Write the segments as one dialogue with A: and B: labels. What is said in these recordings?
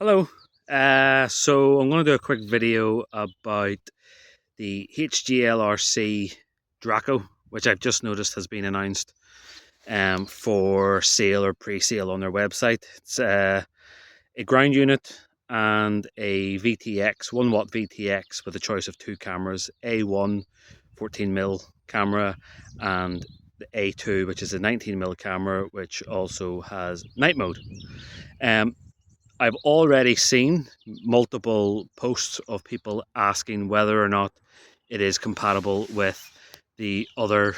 A: Hello. So I'm going to do a quick video about the HGLRC Draco, which I've just noticed has been announced for sale or pre-sale on their website. It's a ground unit and a VTX, 1 watt VTX with a choice of two cameras, A1 14mm camera and the A2, which is a 19mm camera, which also has night mode. Um, I've already seen multiple posts of people asking whether or not it is compatible with the other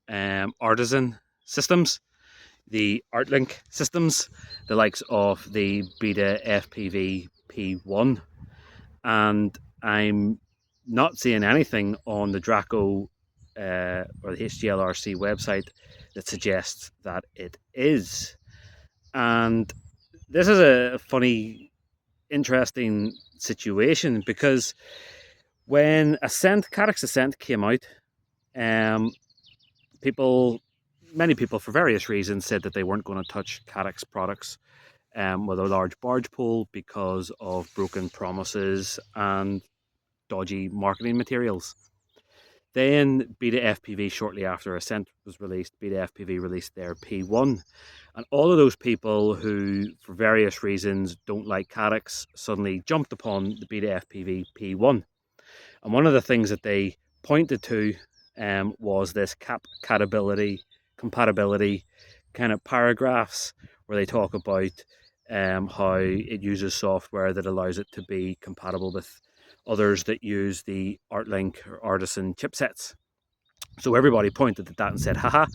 A: artisan systems, the Artlynk systems, the likes of the Beta FPV P1, and I'm not seeing anything on the Draco or the HGLRC website that suggests that it is. And this is a funny, interesting situation because when Carex Ascent came out, um, people, many people, for various reasons, said that they weren't going to touch Carex products with a large barge pole because of broken promises and dodgy marketing materials. Then Beta FPV, shortly after Ascent was released, Beta FPV released their P1. And all of those people who, for various reasons, don't like Carex suddenly jumped upon the Beta FPV P1. And one of the things that they pointed to was this compatibility kind of paragraphs where they talk about how it uses software that allows it to be compatible with others that use the Artlynk or Artisan chipsets. So everybody pointed at that and said, haha,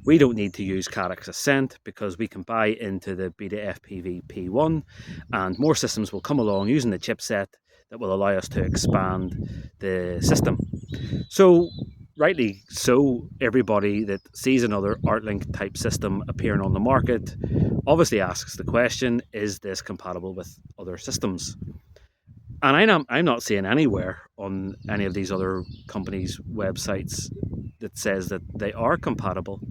A: we don't need to use Carex Ascent because we can buy into the Beta FPV P1 and more systems will come along using the chipset that will allow us to expand the system. So rightly so, everybody that sees another Artlynk type system appearing on the market obviously asks the question, is this compatible with other systems? And I'm not seeing anywhere on any of these other companies' websites that says that they are compatible.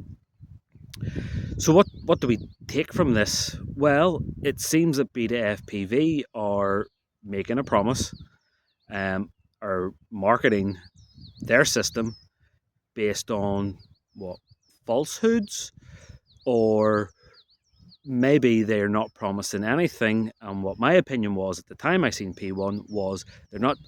A: So what do we take from this? Well, it seems that Beta FPV are making a promise, are marketing their system based on what, falsehoods, or maybe they're not promising anything. And what my opinion was at the time I seen P1 was they're not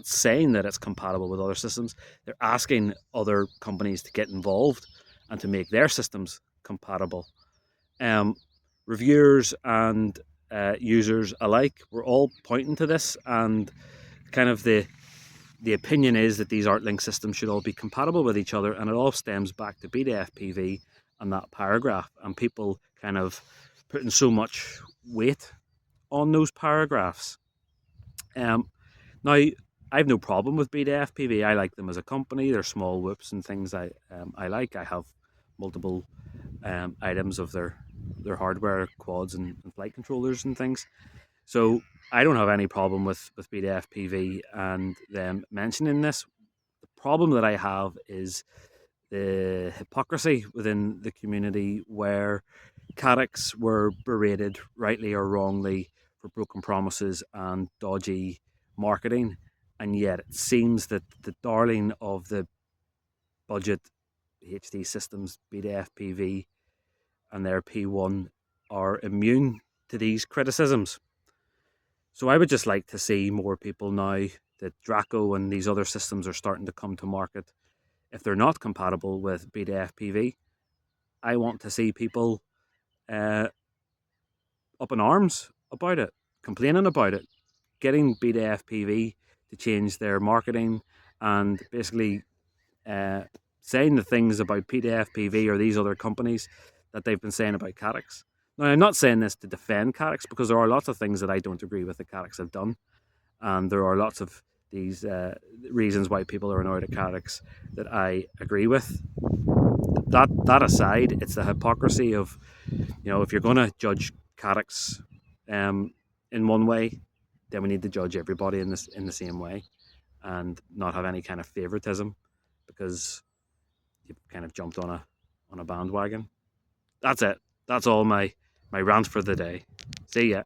A: saying that it's compatible with other systems. They're asking other companies to get involved and to make their systems compatible. Um, Reviewers and users alike were all pointing to this, and kind of the opinion is that these Artlynk systems should all be compatible with each other, and it all stems back to Beta FPV and that paragraph, and people kind of putting so much weight on those paragraphs. Now, I have no problem with Beta FPV. I like them as a company. They're small whoops and things I like. I have multiple items of their hardware, quads and flight controllers and things. So I don't have any problem with Beta FPV and them mentioning this. The problem that I have is the hypocrisy within the community where Carex were berated, rightly or wrongly, for broken promises and dodgy marketing. And yet it seems that the darling of the budget HD systems, Beta FPV, and their P1 are immune to these criticisms. So I would just like to see more people now that Draco and these other systems are starting to come to market. If they're not compatible with Beta FPV, I want to see people uh, up in arms about it, complaining about it, getting Beta FPV to change their marketing and basically uh, saying the things about Beta FPV or these other companies that they've been saying about Carex. Now, I'm not saying this to defend Carex because there are lots of things that I don't agree with that Carex have done, and there are lots of these reasons why people are annoyed at Carex that I agree with. That aside, it's the hypocrisy of, if you're going to judge Carex in one way, then we need to judge everybody in the same way and not have any kind of favoritism because you've kind of jumped on a bandwagon. That's it. That's all my rant for the day. See ya.